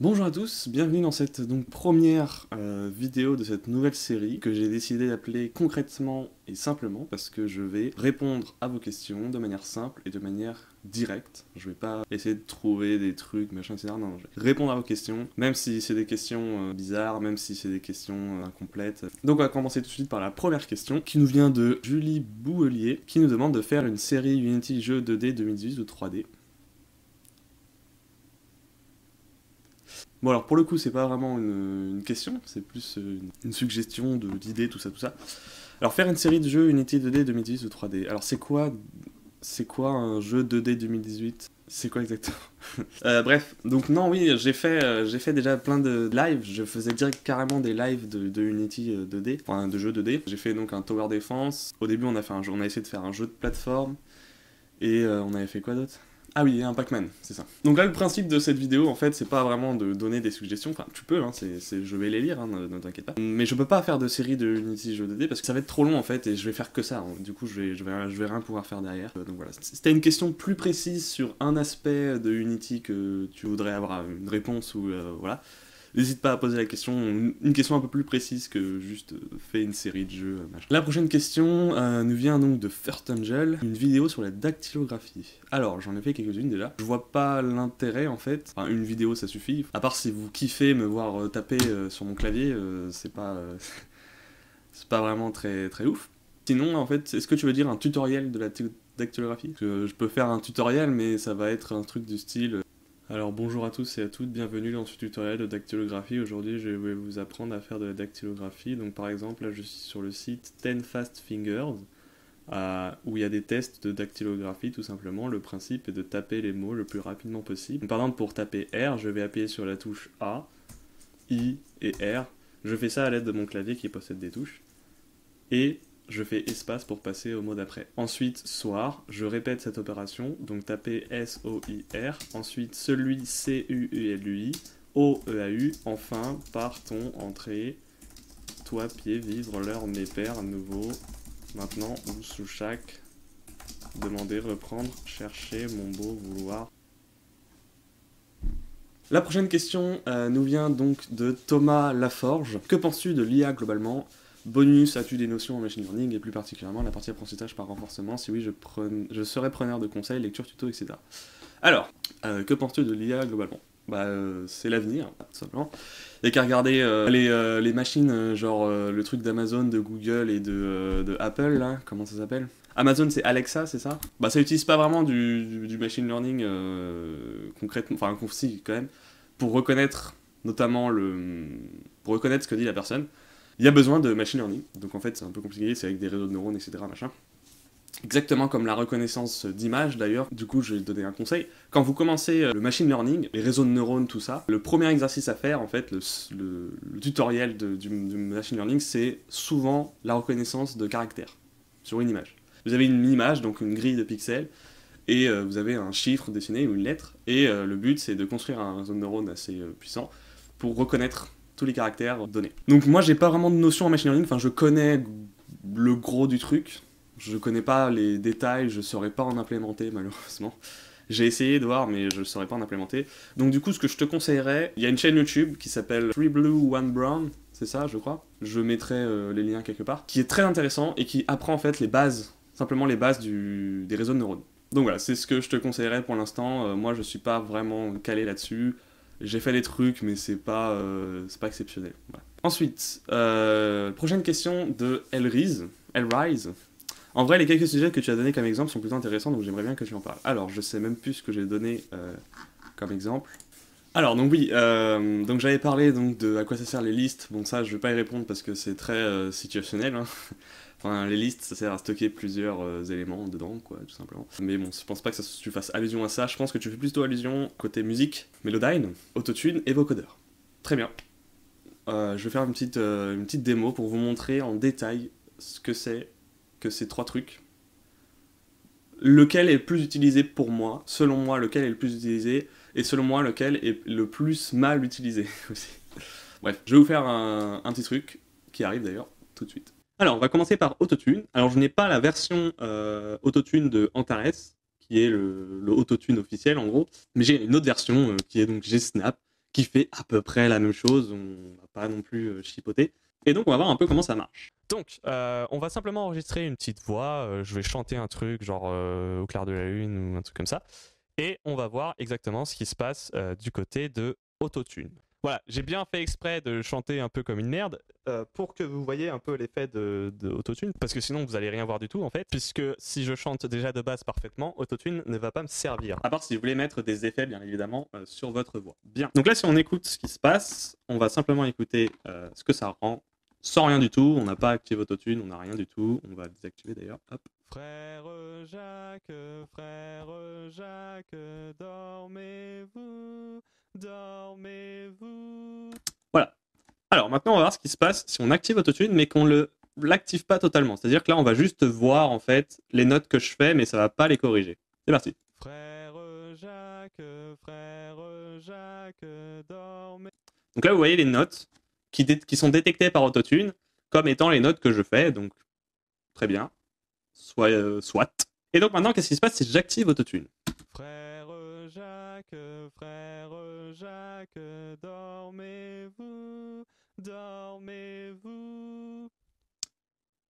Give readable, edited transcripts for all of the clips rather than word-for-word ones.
Bonjour à tous, bienvenue dans cette première vidéo de cette nouvelle série que j'ai décidé d'appeler concrètement et simplement parce que je vais répondre à vos questions de manière simple et de manière directe. Je vais pas essayer de trouver des trucs, machin, etc. Non, je vais répondre à vos questions, même si c'est des questions bizarres, même si c'est des questions incomplètes. Donc on va commencer tout de suite par la première question qui nous vient de Julie Bouelier qui nous demande de faire une série Unity jeu 2D 2018 ou 3D. Bon alors pour le coup c'est pas vraiment une question, c'est plus une suggestion d'idées, tout ça, tout ça. Alors faire une série de jeux Unity 2D 2018 ou 3D. Alors c'est quoi un jeu 2D 2018? C'est quoi exactement? Bref, donc non oui, j'ai fait déjà plein de lives, je faisais direct carrément des lives de Unity 2D, enfin de jeux 2D. J'ai fait donc un Tower Defense, au début on a essayé de faire un jeu de plateforme, et on avait fait quoi d'autre? Ah oui, un Pac-Man, c'est ça. Donc là, le principe de cette vidéo, en fait, c'est pas vraiment de donner des suggestions. Enfin, tu peux, hein, je vais les lire, hein, ne t'inquiète pas. Mais je peux pas faire de série de Unity jeux 2D parce que ça va être trop long, en fait, et je vais faire que ça. Hein. Du coup, je vais rien pouvoir faire derrière. Donc voilà. Si t'as une question plus précise sur un aspect de Unity que tu voudrais avoir une réponse ou voilà, n'hésite pas à poser la question, une question un peu plus précise que juste fais une série de jeux, machin. La prochaine question nous vient donc de First Angel, une vidéo sur la dactylographie. Alors, j'en ai fait quelques-unes déjà. Je vois pas l'intérêt en fait. Enfin, une vidéo ça suffit. À part si vous kiffez me voir taper sur mon clavier, c'est pas vraiment très, très ouf. Sinon, en fait, est-ce que tu veux dire un tutoriel de la dactylographie? Parce que je peux faire un tutoriel, mais ça va être un truc du style. Alors bonjour à tous et à toutes, bienvenue dans ce tutoriel de dactylographie. Aujourd'hui je vais vous apprendre à faire de la dactylographie. Donc par exemple là je suis sur le site 10 Fast Fingers où il y a des tests de dactylographie tout simplement. Le principe est de taper les mots le plus rapidement possible. Donc, par exemple pour taper R, je vais appuyer sur la touche A, I et R. Je fais ça à l'aide de mon clavier qui possède des touches. Et je fais espace pour passer au mot d'après. Ensuite, soir, je répète cette opération, donc tapez S-O-I-R, ensuite celui C-U-E-L-U-I, O-E-A-U, enfin, partons, entrée, toi, pied, vivre, l'heure, mes pères, nouveau, maintenant, ou sous chaque, demander, reprendre, chercher, mon beau, vouloir. La prochaine question nous vient donc de Thomas Laforge. Que penses-tu de l'IA globalement? Bonus, as-tu des notions en machine learning et plus particulièrement la partie apprentissage par renforcement? Si oui, je serais preneur de conseils, lecture, tuto, etc. Alors, que penses-tu de l'IA globalement? C'est l'avenir, tout simplement. Il n'y a qu'à regarder les machines, genre le truc d'Amazon, de Google et de Apple, là, comment ça s'appelle? Amazon, c'est Alexa, c'est ça? Bah, ça utilise pas vraiment du machine learning concrètement, enfin, si, quand même, pour reconnaître notamment pour reconnaître ce que dit la personne. Il y a besoin de machine learning, donc en fait c'est un peu compliqué, c'est avec des réseaux de neurones, etc. Machin. Exactement comme la reconnaissance d'image d'ailleurs, du coup je vais donner un conseil. Quand vous commencez le machine learning, les réseaux de neurones, tout ça, le premier exercice à faire, en fait, le tutoriel du machine learning, c'est souvent la reconnaissance de caractères sur une image. Vous avez une image, donc une grille de pixels, et vous avez un chiffre dessiné ou une lettre, et le but c'est de construire un réseau de neurones assez puissant pour reconnaître tous les caractères donnés. Donc moi j'ai pas vraiment de notion en machine learning, enfin je connais le gros du truc, je connais pas les détails, je saurais pas en implémenter malheureusement. J'ai essayé de voir mais je saurais pas en implémenter. Donc du coup ce que je te conseillerais, il y a une chaîne YouTube qui s'appelle 3 Blue 1 Brown, c'est ça je crois, je mettrai les liens quelque part, qui est très intéressant et qui apprend en fait les bases, simplement les bases des réseaux de neurones. Donc voilà, c'est ce que je te conseillerais pour l'instant, moi je suis pas vraiment calé là-dessus. J'ai fait des trucs, mais c'est pas exceptionnel. Voilà. Ensuite, prochaine question de Elrise. En vrai, les quelques sujets que tu as donnés comme exemple sont plutôt intéressants, donc j'aimerais bien que tu en parles. Alors, je sais même plus ce que j'ai donné comme exemple. Alors, donc oui, donc j'avais parlé donc, de à quoi ça sert les listes. Bon, ça, je vais pas y répondre parce que c'est très situationnel. Hein. Enfin, les listes, ça sert à stocker plusieurs éléments dedans, quoi, tout simplement. Mais bon, je pense pas que tu fasses allusion à ça. Je pense que tu fais plutôt allusion côté musique, Melodyne, Autotune et vocodeur. Très bien. Je vais faire une petite démo pour vous montrer en détail ce que c'est que ces trois trucs. Lequel est le plus utilisé pour moi, selon moi, lequel est le plus utilisé, et selon moi, lequel est le plus mal utilisé aussi. Bref, je vais vous faire un petit truc qui arrive d'ailleurs tout de suite. Alors, on va commencer par Autotune. Alors, je n'ai pas la version Autotune de Antares, qui est le Autotune officiel en gros, mais j'ai une autre version qui est donc G-Snap, qui fait à peu près la même chose, on va pas non plus chipoter. Et donc on va voir un peu comment ça marche. Donc, on va simplement enregistrer une petite voix. Je vais chanter un truc, genre au clair de la lune ou un truc comme ça. Et on va voir exactement ce qui se passe du côté de Autotune. Voilà, j'ai bien fait exprès de chanter un peu comme une merde pour que vous voyez un peu l'effet de Autotune, parce que sinon vous allez rien voir du tout en fait, puisque si je chante déjà de base parfaitement, Autotune ne va pas me servir. À part si vous voulez mettre des effets, bien évidemment, sur votre voix. Bien. Donc là, si on écoute ce qui se passe, on va simplement écouter ce que ça rend, sans rien du tout. On n'a pas activé Autotune, on n'a rien du tout. On va désactiver d'ailleurs. Hop. Frère Jacques, dormez-vous, dormez-vous. Voilà. Alors maintenant, on va voir ce qui se passe si on active Autotune, mais qu'on ne l'active pas totalement. C'est-à-dire que là, on va juste voir en fait les notes que je fais, mais ça va pas les corriger. C'est parti. Frère Jacques, dormez. Donc là, vous voyez les notes qui sont détectées par Autotune comme étant les notes que je fais. Donc, très bien. Soit. Et donc maintenant, qu'est-ce qui se passe si j'active Autotune? Frère Jacques, dormez-vous, dormez-vous.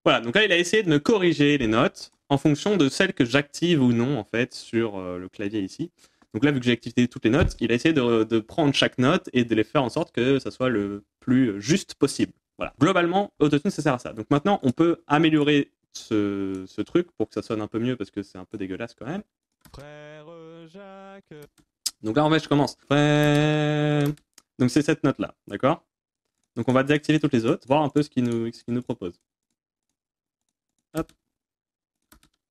Voilà, donc là, il a essayé de me corriger les notes en fonction de celles que j'active ou non, en fait, sur le clavier ici. Donc là, vu que j'ai activé toutes les notes, il a essayé de prendre chaque note et de les faire en sorte que ça soit le plus juste possible. Voilà. Globalement, Autotune, ça sert à ça. Donc maintenant, on peut améliorer ce truc pour que ça sonne un peu mieux parce que c'est un peu dégueulasse quand même. Frère Jacques. Donc là, en fait, je commence. Donc c'est cette note-là, d'accord? Donc on va désactiver toutes les autres, voir un peu ce qu'il nous propose. Hop.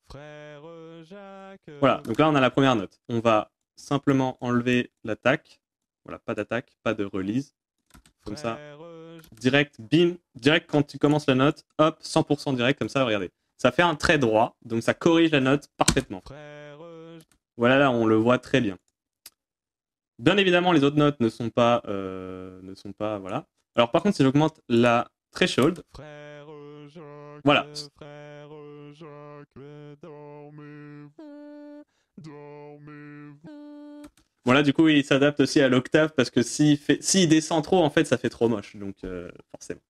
Frère Jacques. Voilà, donc là, on a la première note. On va simplement enlever l'attaque. Voilà, pas d'attaque, pas de release. Comme ça. Direct, bim, direct quand tu commences la note, hop, 100% direct, comme ça, regardez. Ça fait un trait droit, donc ça corrige la note parfaitement. Voilà, là, on le voit très bien. Bien évidemment, les autres notes ne sont pas, voilà. Alors par contre, si j'augmente la threshold, voilà. Voilà, du coup, il s'adapte aussi à l'octave parce que s'il descend trop, en fait, ça fait trop moche. Donc, forcément.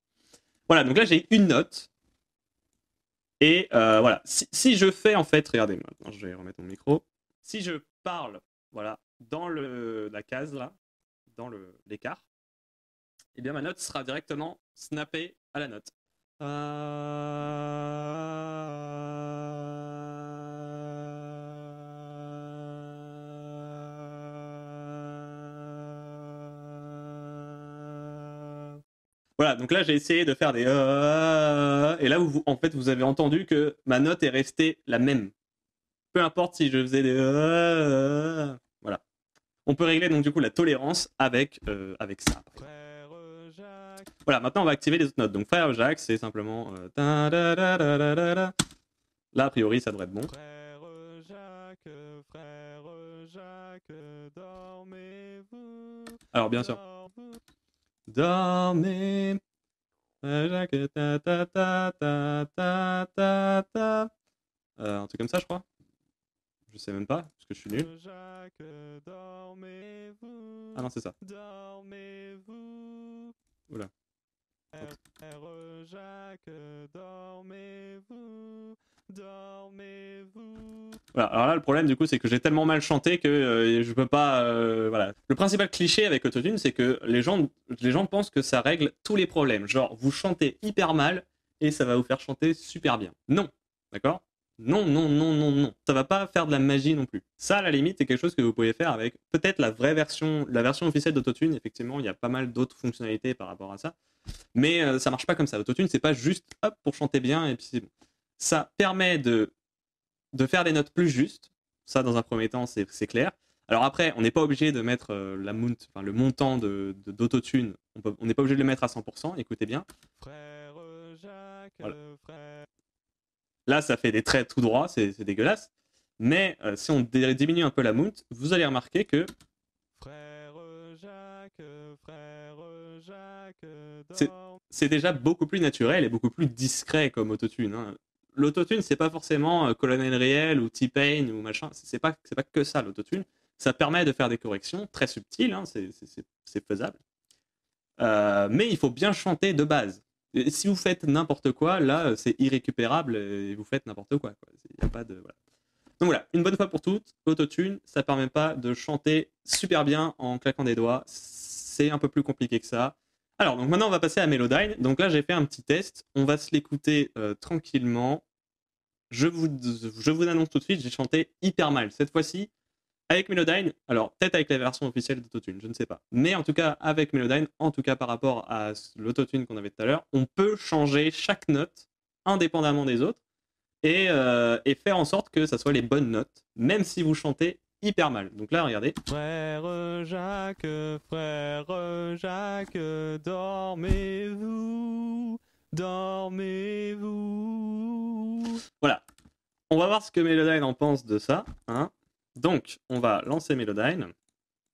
Voilà, donc là, j'ai une note. Et voilà, si je fais, en fait, regardez, maintenant, je vais remettre mon micro. Si je parle, voilà, dans la case, là, dans l'écart, eh bien, ma note sera directement snappée à la note. Voilà, donc là j'ai essayé de faire des et là en fait vous avez entendu que ma note est restée la même. Peu importe si je faisais des voilà. On peut régler donc du coup la tolérance avec ça. Voilà, maintenant on va activer les autres notes. Donc Frère Jacques, c'est simplement là a priori ça devrait être bon. Frère Jacques, dormez-vous. Alors bien sûr. Dormez. Jacques, ta ta ta ta ta ta ta. Un truc comme ça, je crois. Je sais même pas, parce que je suis nul. Ah non, c'est ça. Oula. Voilà, alors là le problème du coup c'est que j'ai tellement mal chanté que je peux pas voilà. Le principal cliché avec Autotune c'est que les gens pensent que ça règle tous les problèmes. Genre vous chantez hyper mal et ça va vous faire chanter super bien. Non, d'accord? Non, non, non, non, non. Ça va pas faire de la magie non plus. Ça, à la limite, c'est quelque chose que vous pouvez faire avec peut-être la version officielle d'Autotune. Effectivement, il y a pas mal d'autres fonctionnalités par rapport à ça. Mais ça marche pas comme ça. Autotune, c'est pas juste hop pour chanter bien et puis c'est bon. Ça permet de faire des notes plus justes. Ça, dans un premier temps, c'est clair. Alors après, on n'est pas obligé de mettre le montant d'Autotune. On n'est pas obligé de le mettre à 100%. Écoutez bien. Voilà. Là, ça fait des traits tout droits, c'est dégueulasse. Mais si on diminue un peu la mount, vous allez remarquer que c'est déjà beaucoup plus naturel et beaucoup plus discret comme autotune. Hein. L'autotune, c'est pas forcément Colonel Riel ou T-Pain ou machin. C'est pas que ça l'autotune. Ça permet de faire des corrections très subtiles, hein, c'est faisable. Mais il faut bien chanter de base. Et si vous faites n'importe quoi, là, c'est irrécupérable et vous faites n'importe quoi. Y a pas de, voilà. Donc voilà, une bonne fois pour toutes, Autotune, ça permet pas de chanter super bien en claquant des doigts. C'est un peu plus compliqué que ça. Alors, donc maintenant, on va passer à Melodyne. Donc là, j'ai fait un petit test. On va se l'écouter tranquillement. Je vous annonce tout de suite, j'ai chanté hyper mal. Cette fois-ci, avec Melodyne, alors peut-être avec la version officielle d'Autotune, je ne sais pas. Mais en tout cas, avec Melodyne, en tout cas par rapport à l'Autotune qu'on avait tout à l'heure, on peut changer chaque note indépendamment des autres et faire en sorte que ça soit les bonnes notes, même si vous chantez hyper mal. Donc là, regardez. Frère Jacques, dormez-vous, dormez-vous. Voilà. On va voir ce que Melodyne en pense de ça. Hein. Donc, on va lancer Melodyne.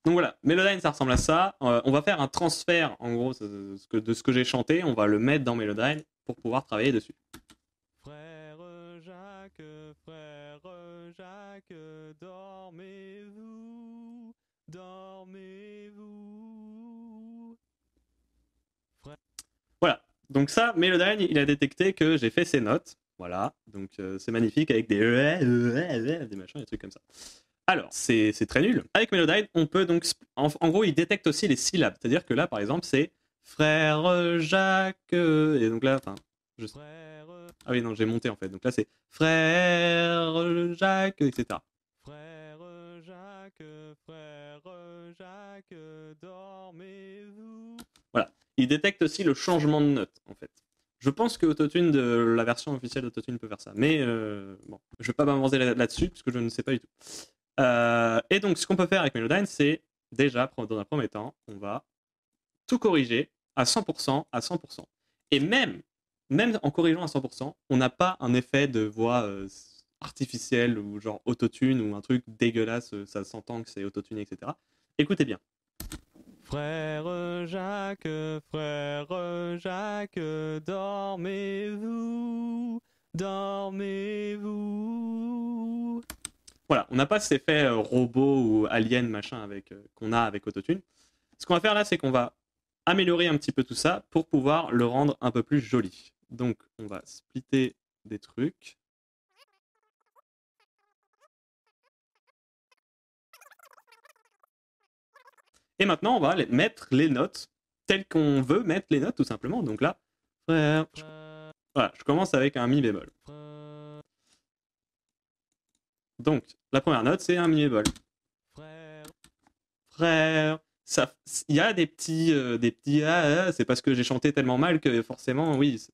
Donc voilà, Melodyne, ça ressemble à ça. On va faire un transfert, en gros, de ce que j'ai chanté. On va le mettre dans Melodyne pour pouvoir travailler dessus. Frère Jacques, dormez-vous, dormez-vous. Voilà, donc ça, Melodyne, il a détecté que j'ai fait ces notes. Voilà, donc c'est magnifique avec des machins, des trucs comme ça. Alors, c'est très nul. Avec Melodyne, on peut donc... En gros, il détecte aussi les syllabes. C'est-à-dire que là, par exemple, c'est Frère Jacques... Et donc là, enfin... Ah oui, non, j'ai monté en fait. Donc là, c'est Frère Jacques, etc. Frère Jacques, dormez-vous. Voilà. Il détecte aussi le changement de note, en fait. Je pense que Autotune, la version officielle d'Autotune peut faire ça. Mais bon, je ne vais pas m'avancer là-dessus, parce que je ne sais pas du tout. Et donc, ce qu'on peut faire avec Melodyne, c'est déjà, dans un premier temps, on va tout corriger à 100%, à 100%. Et même en corrigeant à 100%, on n'a pas un effet de voix artificielle ou genre autotune ou un truc dégueulasse, ça s'entend que c'est autotune, etc. Écoutez bien. Frère Jacques, dormez-vous, dormez-vous. Voilà, on n'a pas cet effet robot ou alien machin qu'on a avec Autotune. Ce qu'on va faire là, c'est qu'on va améliorer un petit peu tout ça pour pouvoir le rendre un peu plus joli. Donc, on va splitter des trucs. Et maintenant, on va mettre les notes telles qu'on veut mettre les notes, tout simplement. Donc là, voilà, je commence avec un mi bémol. Donc, la première note, c'est un mi bémol. Frère. Il y a des petits c'est parce que j'ai chanté tellement mal que forcément, oui.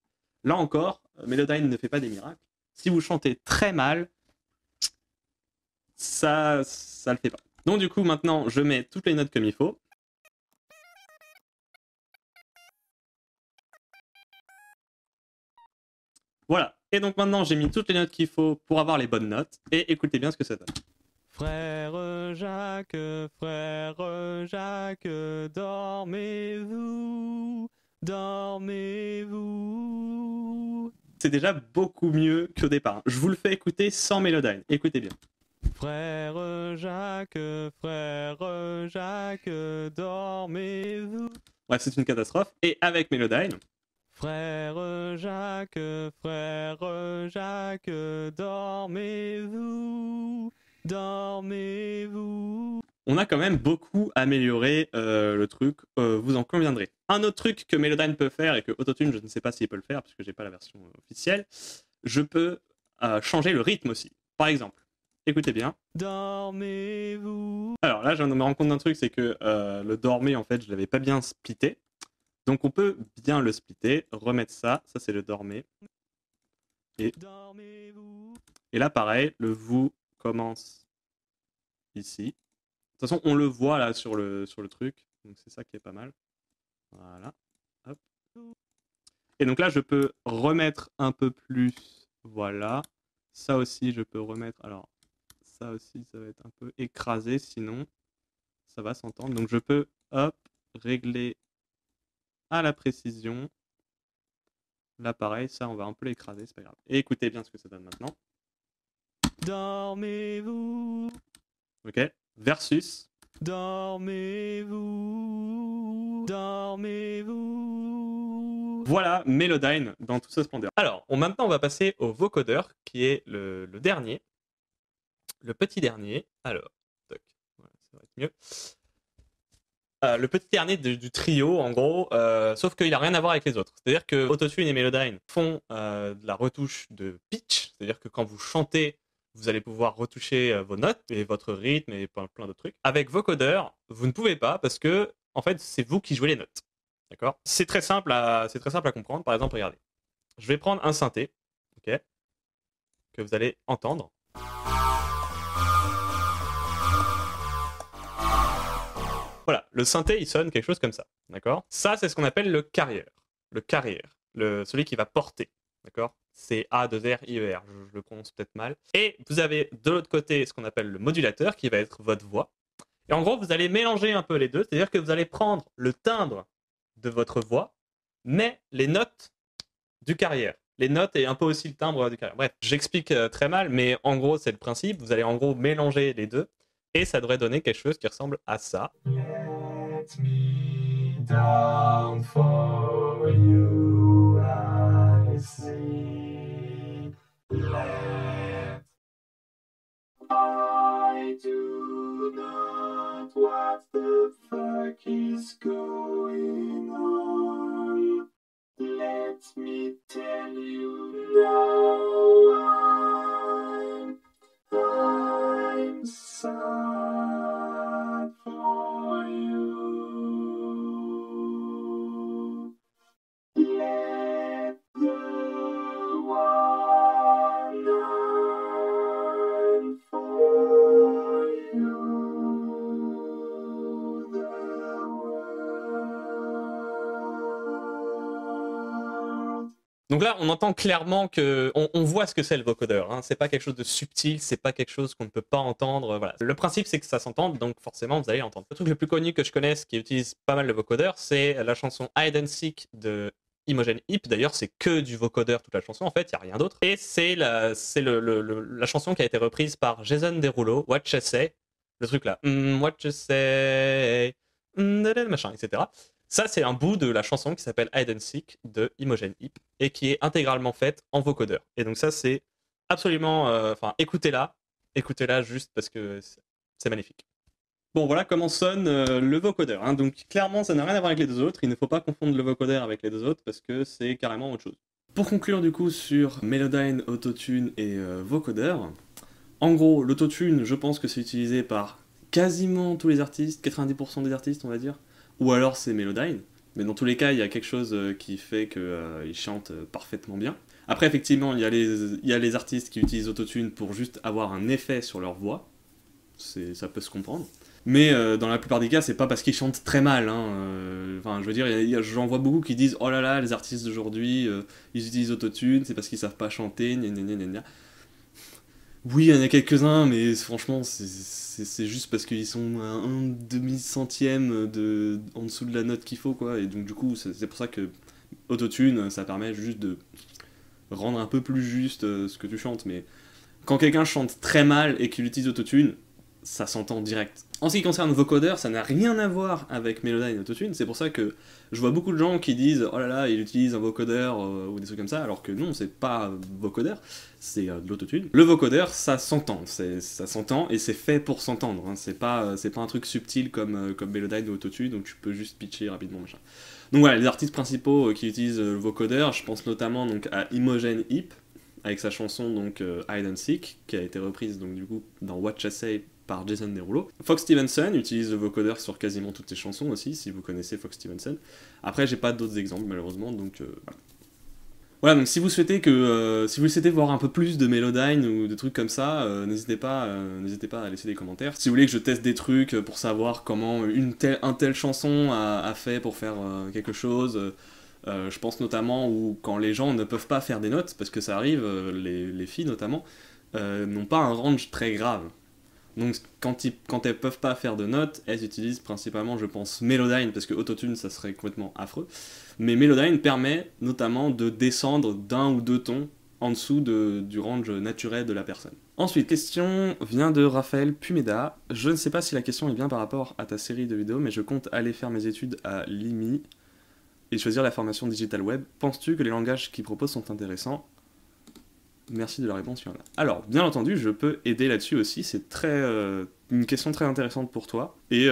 Là encore, Melodyne ne fait pas des miracles. Si vous chantez très mal, ça le fait pas. Donc du coup, maintenant, je mets toutes les notes comme il faut. Voilà. Et donc maintenant, j'ai mis toutes les notes qu'il faut pour avoir les bonnes notes. Et écoutez bien ce que ça donne. Frère Jacques, dormez-vous, dormez-vous. C'est déjà beaucoup mieux qu'au départ. Je vous le fais écouter sans Melodyne. Écoutez bien. Frère Jacques, dormez-vous. Ouais, c'est une catastrophe. Et avec Melodyne. Frère Jacques, dormez-vous, dormez-vous. On a quand même beaucoup amélioré le truc, vous en conviendrez. Un autre truc que Melodyne peut faire et que Autotune, je ne sais pas s'il peut le faire parce que j'ai pas la version officielle, je peux changer le rythme aussi. Par exemple, écoutez bien. Dormez-vous. Alors là, je me rends compte d'un truc, c'est que le dormez, en fait, je l'avais pas bien splitté. Donc on peut bien le splitter, remettre ça c'est le dormez. Et là pareil, le vous commence ici. De toute façon, on le voit là sur le truc, donc c'est ça qui est pas mal. Voilà. Hop. Et donc là, je peux remettre un peu plus. Voilà. Ça aussi, je peux remettre. Alors, ça aussi, ça va être un peu écrasé, sinon ça va s'entendre. Donc je peux, hop, régler à la précision. Là, pareil, ça, on va un peu l'écraser, c'est pas grave. Et écoutez bien ce que ça donne maintenant. Dormez-vous. Ok. versus Dormez-vous, dormez-vous. Voilà Melodyne dans tout sa splendeur. Alors, maintenant on va passer au vocodeur qui est le dernier. Le petit dernier. Alors, toc, voilà, ça va être mieux. Le petit dernier du trio, en gros, sauf qu'il n'a rien à voir avec les autres. C'est-à-dire que Autotune et Melodyne font de la retouche de pitch, c'est-à-dire que quand vous chantez, vous allez pouvoir retoucher vos notes et votre rythme et plein d'autres trucs. Avec Vocodeur, vous ne pouvez pas parce que, en fait, c'est vous qui jouez les notes. D'accord ? C'est très simple à comprendre. Par exemple, regardez. Je vais prendre un synthé, ok, que vous allez entendre. Voilà, le synthé, il sonne quelque chose comme ça, d'accord ? Ça, c'est ce qu'on appelle le carrier, celui qui va porter, d'accord ? C'est A-2-R-I-E-R, je le prononce peut-être mal. Et vous avez de l'autre côté ce qu'on appelle le modulateur, qui va être votre voix. Et en gros, vous allez mélanger un peu les deux, c'est-à-dire que vous allez prendre le timbre de votre voix, mais les notes du carrier. Les notes et un peu aussi le timbre du carrier. Bref, j'explique très mal, mais en gros, c'est le principe. Vous allez en gros mélanger les deux. Et ça devrait donner quelque chose qui ressemble à ça. Let me down for you, I see. Let I do not what the fuck is going on. Let me tell you now I'm sad for you. Let the one for you. The world. Donc là, on entend clairement que on voit ce que c'est le vocodeur. Hein. C'est pas quelque chose de subtil, c'est pas quelque chose qu'on ne peut pas entendre. Voilà. Le principe, c'est que ça s'entende, donc forcément, vous allez l'entendre. Le truc le plus connu que je connaisse, qui utilise pas mal le vocodeur, c'est la chanson Hide and Seek de Imogen Heap. D'ailleurs, c'est que du vocodeur toute la chanson. En fait, il y a rien d'autre. Et c'est la chanson qui a été reprise par Jason Derulo, What You Say, le truc là, What You Say, machin, etc. Ça, c'est un bout de la chanson qui s'appelle Hide and Seek de Imogen Heap et qui est intégralement faite en vocodeur. Et donc ça, c'est absolument... Enfin, écoutez-la juste parce que c'est magnifique. Bon, voilà comment sonne le vocodeur. Hein. Donc clairement, ça n'a rien à voir avec les deux autres. Il ne faut pas confondre le vocodeur avec les deux autres parce que c'est carrément autre chose. Pour conclure du coup sur Melodyne, Autotune et vocodeur, en gros, l'autotune, je pense que c'est utilisé par quasiment tous les artistes, 90% des artistes, on va dire. Ou alors c'est Melodyne, mais dans tous les cas, il y a quelque chose qui fait qu'ils chantent parfaitement bien. Après, effectivement, il y a les artistes qui utilisent Autotune pour juste avoir un effet sur leur voix, ça peut se comprendre. Mais dans la plupart des cas, c'est pas parce qu'ils chantent très mal. Hein. Enfin, je veux dire, j'en vois beaucoup qui disent « Oh là là, les artistes d'aujourd'hui, ils utilisent Autotune, c'est parce qu'ils savent pas chanter, gna gna gna gna gna. » Oui, il y en a quelques-uns, mais franchement, c'est juste parce qu'ils sont à un demi-centième en dessous de la note qu'il faut, quoi. Et donc, du coup, c'est pour ça que Autotune, ça permet juste de rendre un peu plus juste ce que tu chantes. Mais quand quelqu'un chante très mal et qu'il utilise Autotune, ça s'entend direct. En ce qui concerne vocodeur, ça n'a rien à voir avec Melodyne et Autotune. C'est pour ça que je vois beaucoup de gens qui disent « Oh là là, il utilise un vocodeur ou des trucs comme ça », alors que non, c'est pas vocodeur, c'est de l'autotune. Le vocodeur, ça s'entend, ça s'entend et c'est fait pour s'entendre. Hein. C'est pas un truc subtil comme Melodyne ou Autotune, donc tu peux juste pitcher rapidement, machin. Donc voilà, les artistes principaux qui utilisent le vocodeur, je pense notamment donc, à Imogen Heap, avec sa chanson donc Hide and Seek, qui a été reprise donc du coup dans What You Say par Jason Derulo. Fox Stevenson utilise le vocodeur sur quasiment toutes ses chansons aussi, si vous connaissez Fox Stevenson. Après, j'ai pas d'autres exemples malheureusement, donc voilà. Voilà, donc si vous souhaitez voir un peu plus de Melodyne ou de trucs comme ça, n'hésitez pas à laisser des commentaires. Si vous voulez que je teste des trucs pour savoir comment une telle chanson a fait pour faire quelque chose, je pense notamment où quand les gens ne peuvent pas faire des notes, parce que ça arrive, les filles notamment, n'ont pas un range très grave. Donc quand elles peuvent pas faire de notes, elles utilisent principalement, je pense, Melodyne, parce que Autotune, ça serait complètement affreux. Mais Melodyne permet notamment de descendre d'un ou deux tons en dessous du range naturel de la personne. Ensuite, question vient de Raphaël Pumeda. Je ne sais pas si la question est bien par rapport à ta série de vidéos, mais je compte aller faire mes études à l'IMI et choisir la formation Digital Web. Penses-tu que les langages qu'ils proposent sont intéressants? Merci de la réponse. Voilà. Alors, bien entendu, je peux aider là-dessus aussi. C'est une question très intéressante pour toi. Et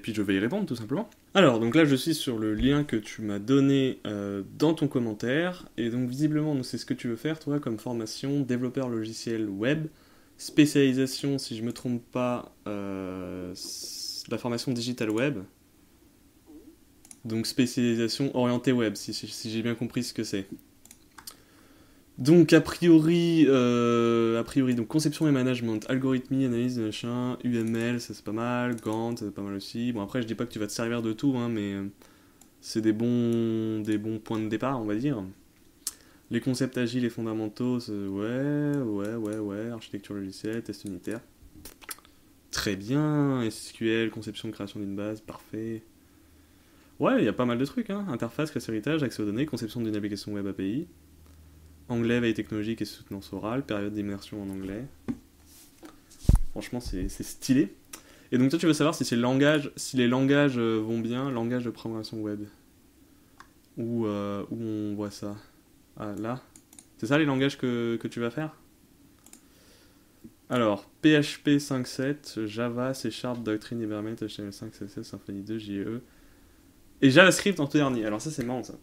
puis, je vais y répondre, tout simplement. Alors, donc là, je suis sur le lien que tu m'as donné dans ton commentaire. Et donc, visiblement, c'est ce que tu veux faire, toi, comme formation développeur logiciel web. Spécialisation, si je me trompe pas, la formation Digital Web. Donc, spécialisation orientée web, si j'ai bien compris ce que c'est. Donc a priori, donc conception et management, algorithmie, analyse, machin, UML, ça c'est pas mal, Gantt, c'est pas mal aussi. Bon après je dis pas que tu vas te servir de tout, hein, mais c'est des bons points de départ, on va dire. Les concepts agiles et fondamentaux, ouais, architecture logicielle, test unitaire. Très bien, SQL, conception de création d'une base, parfait. Ouais, il y a pas mal de trucs, hein. Interface, classe héritage, accès aux données, conception d'une application web API. Anglais, veille technologique et soutenance orale, période d'immersion en anglais. Franchement, c'est stylé. Et donc toi, tu veux savoir si les langages vont bien, langage de programmation web. Où on voit ça? Ah, là? C'est ça les langages que tu vas faire? Alors, PHP 5.7, Java, C#, Doctrine, Hibernate, HTML5, CSS, Symfony 2, JE. Et JavaScript en tout dernier. Alors ça, c'est marrant, ça.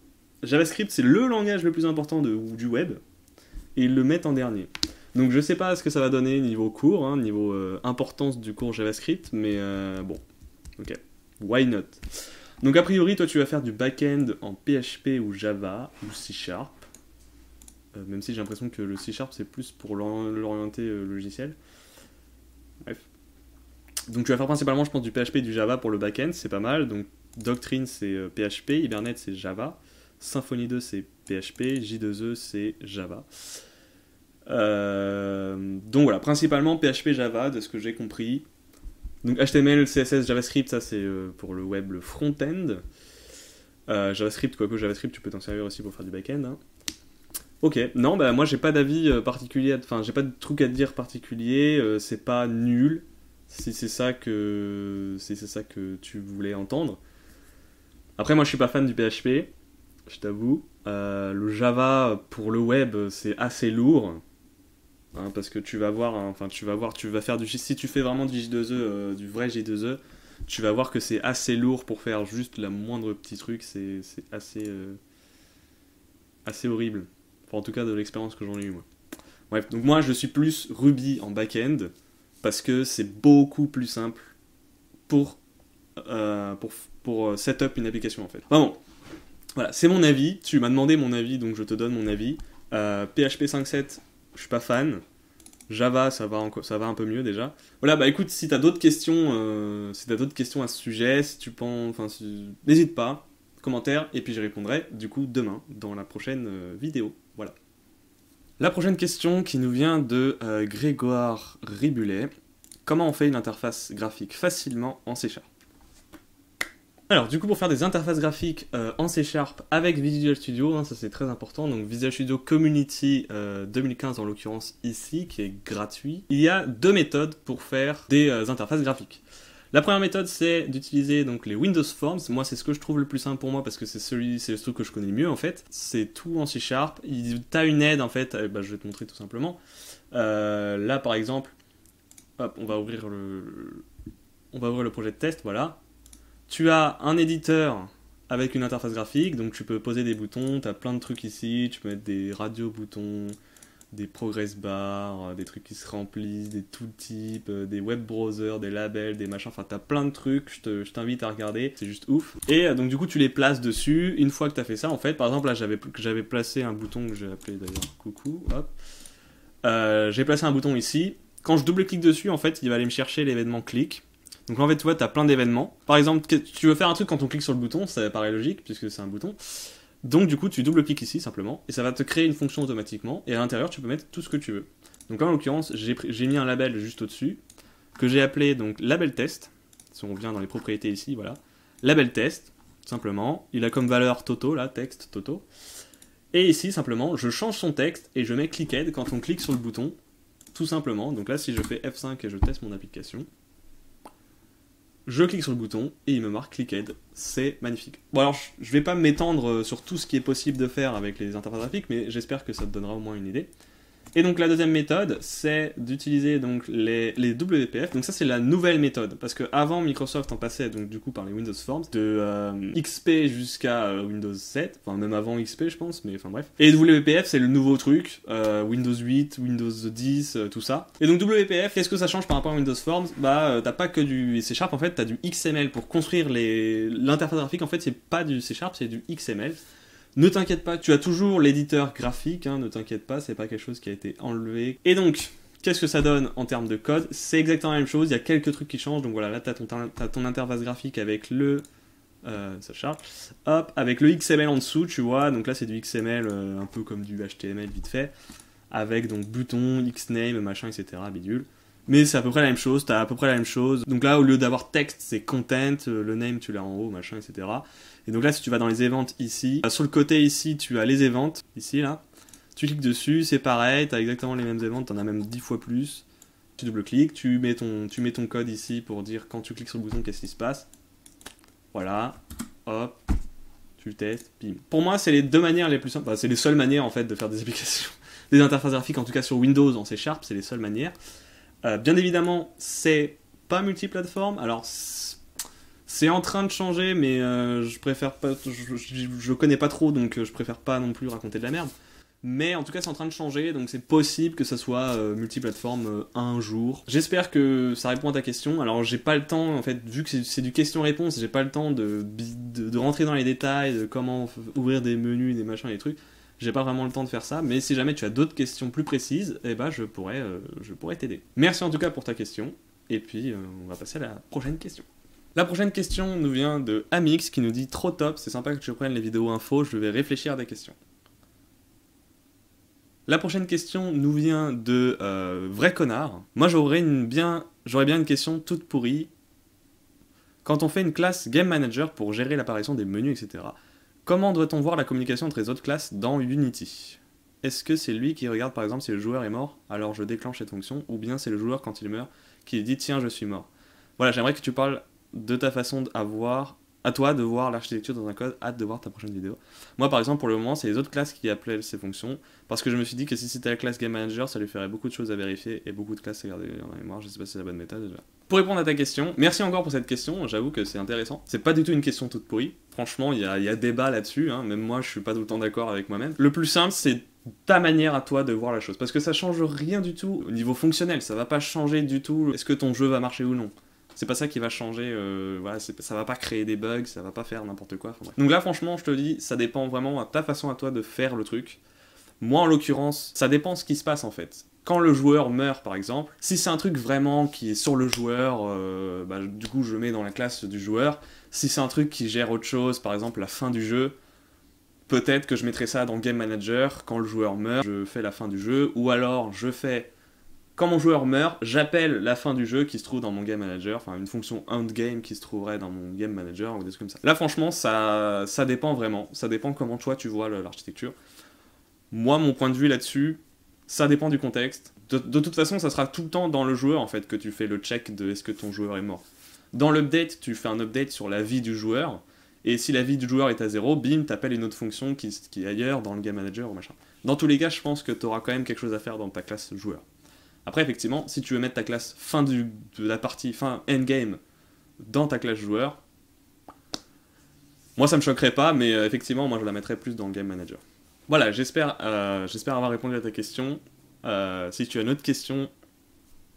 JavaScript, c'est le langage le plus important du web, et ils le mettent en dernier. Donc je sais pas ce que ça va donner niveau cours, hein, niveau importance du cours JavaScript, mais bon, ok, why not. Donc a priori, toi tu vas faire du back-end en PHP ou Java, ou C#, même si j'ai l'impression que le C# c'est plus pour l'orienter logiciel. Bref. Donc tu vas faire principalement, je pense, du PHP et du Java pour le back-end, c'est pas mal. Donc Doctrine c'est PHP, Hibernate c'est Java, Symfony 2 c'est PHP, J2E c'est Java. Donc voilà, principalement PHP Java de ce que j'ai compris. Donc HTML, CSS, JavaScript, ça c'est pour le web, le front-end. JavaScript, quoique JavaScript tu peux t'en servir aussi pour faire du back-end. Hein. Ok, non, bah moi j'ai pas d'avis particulier, enfin j'ai pas de truc à te dire particulier, c'est pas nul, si c'est ça que tu voulais entendre. Après moi je suis pas fan du PHP, je t'avoue. Le Java pour le web c'est assez lourd, hein, parce que tu vas faire si tu fais vraiment du J2E, du vrai J2E, tu vas voir que c'est assez lourd pour faire juste la moindre petit truc, c'est assez horrible. Enfin, en tout cas de l'expérience que j'en ai eu moi. Bref, donc moi je suis plus Ruby en back-end parce que c'est beaucoup plus simple pour setup une application en fait. Enfin bon, voilà, c'est mon avis, tu m'as demandé mon avis donc je te donne mon avis. PHP 5.7, je suis pas fan. Java, ça va un peu mieux déjà. Voilà, bah écoute, si t'as d'autres questions, à ce sujet, si tu penses, n'hésite pas, commentaire, et puis j'y répondrai du coup demain dans la prochaine vidéo. Voilà. La prochaine question qui nous vient de Grégoire Ribulet. Comment on fait une interface graphique facilement en C#? Alors du coup pour faire des interfaces graphiques en C# avec Visual Studio, hein, ça c'est très important, donc Visual Studio Community 2015 en l'occurrence ici, qui est gratuit. Il y a deux méthodes pour faire des interfaces graphiques. La première méthode c'est d'utiliser donc les Windows Forms, moi c'est ce que je trouve le plus simple pour moi parce que c'est le truc que je connais mieux en fait, c'est tout en C#, t'as une aide en fait, je vais te montrer tout simplement. Là par exemple, hop, on va ouvrir le projet de test, voilà. Tu as un éditeur avec une interface graphique, donc tu peux poser des boutons, tu as plein de trucs ici, tu peux mettre des radio-boutons, des progress bars, des trucs qui se remplissent, des tooltips, des web browsers, des labels, des machins, enfin tu as plein de trucs, je t'invite à regarder, c'est juste ouf. Et donc du coup tu les places dessus, une fois que tu as fait ça en fait, par exemple là j'avais placé un bouton que j'ai appelé d'ailleurs coucou, hop, j'ai placé un bouton ici, quand je double-clique dessus en fait il va aller me chercher l'événement clic. Donc en fait, tu vois, tu as plein d'événements. Par exemple, tu veux faire un truc quand on clique sur le bouton, ça paraît logique, puisque c'est un bouton. Donc du coup, tu double-cliques ici, simplement, et ça va te créer une fonction automatiquement, et à l'intérieur, tu peux mettre tout ce que tu veux. Donc là, en l'occurrence, j'ai mis un label juste au-dessus, que j'ai appelé donc label test. Si on revient dans les propriétés ici, voilà. Label test, simplement. Il a comme valeur Toto, là, texte Toto. Et ici, simplement, je change son texte, et je mets clicked quand on clique sur le bouton. tout simplement. Donc là, si je fais F5 et je teste mon application, je clique sur le bouton et il me marque Clicked. C'est magnifique. Bon alors, je vais pas m'étendre sur tout ce qui est possible de faire avec les interfaces graphiques, mais j'espère que ça te donnera au moins une idée. Et donc la deuxième méthode, c'est d'utiliser donc les WPF. Donc ça c'est la nouvelle méthode, parce que avant Microsoft en passait donc du coup par les Windows Forms de XP jusqu'à Windows 7, enfin même avant XP je pense, mais enfin bref. Et WPF c'est le nouveau truc, Windows 8, Windows 10, tout ça. Et donc WPF, qu'est-ce que ça change par rapport à Windows Forms? Bah t'as pas que du C# en fait, t'as du XML pour construire l'interface graphique. En fait c'est pas du C#, c'est du XML. Ne t'inquiète pas, tu as toujours l'éditeur graphique, hein, ne t'inquiète pas, c'est pas quelque chose qui a été enlevé. Et donc, qu'est-ce que ça donne en termes de code? C'est exactement la même chose, il y a quelques trucs qui changent. Donc voilà, là t'as ton interface graphique avec le... ça charge. Hop, avec le XML en dessous, tu vois. Donc là c'est du XML un peu comme du HTML vite fait. Avec donc bouton, Xname, machin, etc. bidule. Mais c'est à peu près la même chose, t'as à peu près la même chose. Donc là, au lieu d'avoir texte, c'est content, le name tu l'as en haut, machin, etc. Et donc là, si tu vas dans les events ici, sur le côté ici, tu as les events, ici, là. Tu cliques dessus, c'est pareil, t'as exactement les mêmes events, t'en as même 10 fois plus. Tu double-cliques, tu mets ton code ici pour dire quand tu cliques sur le bouton, qu'est-ce qui se passe. Voilà, hop, tu testes, bim. Pour moi, c'est les deux manières les plus simples, enfin, c'est les seules manières en fait de faire des applications, des interfaces graphiques, en tout cas sur Windows en C#, c'est les seules manières. Bien évidemment, c'est pas multiplateforme. Alors, c'est en train de changer, mais je préfère pas. Je connais pas trop, donc je préfère pas non plus raconter de la merde. Mais en tout cas, c'est en train de changer, donc c'est possible que ça soit multiplateforme un jour. J'espère que ça répond à ta question. Alors, j'ai pas le temps, en fait, vu que c'est du question-réponse, j'ai pas le temps de rentrer dans les détails de comment ouvrir des menus, des machins, des trucs. J'ai pas vraiment le temps de faire ça, mais si jamais tu as d'autres questions plus précises, eh ben je pourrais t'aider. Merci en tout cas pour ta question, et puis on va passer à la prochaine question. La prochaine question nous vient de Amix qui nous dit « Trop top, c'est sympa que tu reprennes les vidéos infos, je vais réfléchir à des questions. » La prochaine question nous vient de Vrai Connard. Moi j'aurais bien une question toute pourrie. Quand on fait une classe Game Manager pour gérer l'apparition des menus, etc., comment doit-on voir la communication entre les autres classes dans Unity? Est-ce que c'est lui qui regarde par exemple si le joueur est mort, alors je déclenche cette fonction, ou bien c'est le joueur quand il meurt qui dit tiens je suis mort? Voilà, j'aimerais que tu parles de ta façon à toi de voir l'architecture dans un code, hâte de voir ta prochaine vidéo. Moi par exemple pour le moment c'est les autres classes qui appellent ces fonctions, parce que je me suis dit que si c'était la classe Game Manager ça lui ferait beaucoup de choses à vérifier et beaucoup de classes à garder en mémoire, je sais pas si c'est la bonne méthode déjà. Pour répondre à ta question, merci encore pour cette question, j'avoue que c'est intéressant. C'est pas du tout une question toute pourrie, franchement il y a débat là-dessus, hein. Même moi je suis pas tout le temps d'accord avec moi-même. Le plus simple c'est ta manière à toi de voir la chose, parce que ça change rien du tout au niveau fonctionnel, ça va pas changer du tout est-ce que ton jeu va marcher ou non. C'est pas ça qui va changer, voilà, ça va pas créer des bugs, ça va pas faire n'importe quoi. Enfin, donc là, franchement, je te le dis, ça dépend vraiment à ta façon à toi de faire le truc. Moi, en l'occurrence, ça dépend ce qui se passe en fait. Quand le joueur meurt, par exemple, si c'est un truc vraiment qui est sur le joueur, bah, du coup, je le mets dans la classe du joueur. Si c'est un truc qui gère autre chose, par exemple la fin du jeu, peut-être que je mettrai ça dans Game Manager. Quand le joueur meurt, je fais la fin du jeu, ou alors je fais... Quand mon joueur meurt, j'appelle la fin du jeu qui se trouve dans mon Game Manager, enfin une fonction endgame qui se trouverait dans mon Game Manager ou des trucs comme ça. Là franchement, ça dépend vraiment, ça dépend comment toi tu vois l'architecture. Moi, mon point de vue là-dessus, ça dépend du contexte. De toute façon, ça sera tout le temps dans le joueur en fait que tu fais le check de est-ce que ton joueur est mort. Dans l'update, tu fais un update sur la vie du joueur, et si la vie du joueur est à 0, bim, t'appelles une autre fonction qui est ailleurs dans le Game Manager ou machin. Dans tous les cas, je pense que tu auras quand même quelque chose à faire dans ta classe joueur. Après, effectivement, si tu veux mettre ta classe fin de la partie, fin endgame, dans ta classe joueur, moi ça me choquerait pas, mais effectivement, moi je la mettrais plus dans le Game Manager. Voilà, j'espère avoir répondu à ta question. Si tu as une autre question,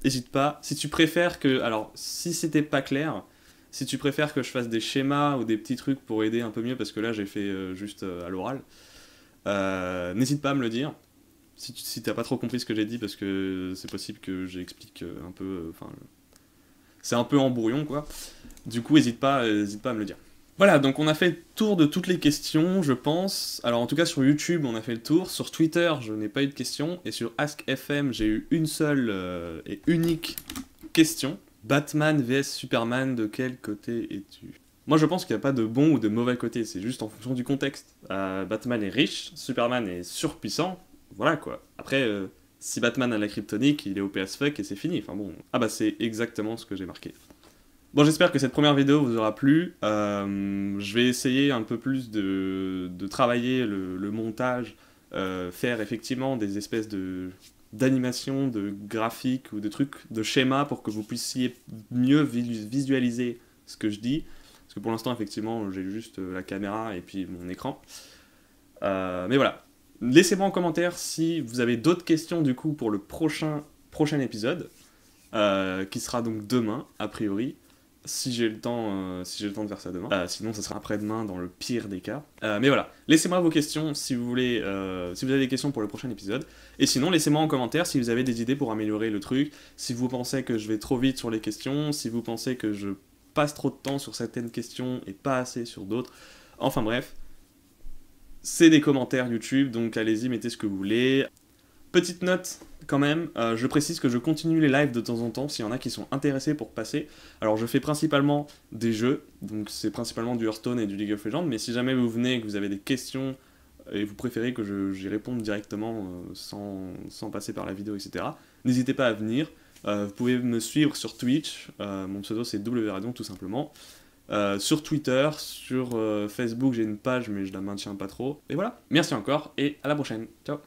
n'hésite pas. Si tu préfères que... Alors, si c'était pas clair, si tu préfères que je fasse des schémas ou des petits trucs pour aider un peu mieux, parce que là j'ai fait juste à l'oral, n'hésite pas à me le dire. Si t'as pas trop compris ce que j'ai dit, parce que c'est possible que j'explique un peu... Enfin, c'est un peu en brouillon, quoi. Du coup, n'hésite pas à me le dire. Voilà, donc on a fait le tour de toutes les questions, je pense. Alors en tout cas sur YouTube, on a fait le tour. Sur Twitter, je n'ai pas eu de questions. Et sur AskFM, j'ai eu une seule et unique question. Batman vs Superman, de quel côté es-tu? Moi je pense qu'il n'y a pas de bon ou de mauvais côté, c'est juste en fonction du contexte. Batman est riche, Superman est surpuissant, voilà quoi. Après, Si Batman a la kryptonique, il est OP as fuck et c'est fini. Enfin bon, ah bah c'est exactement ce que j'ai marqué. Bon, j'espère que cette première vidéo vous aura plu. Je vais essayer un peu plus de travailler le montage, faire effectivement des espèces d'animation, de graphiques ou de trucs, de schémas pour que vous puissiez mieux visualiser ce que je dis. Parce que pour l'instant, effectivement, j'ai juste la caméra et puis mon écran. Mais voilà. Laissez-moi en commentaire si vous avez d'autres questions du coup pour le prochain épisode, qui sera donc demain, a priori. Si j'ai le temps de faire ça demain. Sinon, ça sera après-demain dans le pire des cas. Mais voilà, laissez-moi vos questions si vous voulez, si vous avez des questions pour le prochain épisode. Et sinon, laissez-moi en commentaire si vous avez des idées pour améliorer le truc, si vous pensez que je vais trop vite sur les questions, si vous pensez que je passe trop de temps sur certaines questions et pas assez sur d'autres. Enfin bref, c'est des commentaires YouTube, donc allez-y, mettez ce que vous voulez. Petite note quand même, je précise que je continue les lives de temps en temps s'il y en a qui sont intéressés pour passer. Alors je fais principalement des jeux, donc c'est principalement du Hearthstone et du League of Legends, mais si jamais vous venez et que vous avez des questions et vous préférez que j'y réponde directement sans passer par la vidéo, etc., n'hésitez pas à venir. Vous pouvez me suivre sur Twitch, mon pseudo c'est WRadion tout simplement. Sur Twitter, sur Facebook j'ai une page mais je la maintiens pas trop. Et voilà, merci encore et à la prochaine, ciao.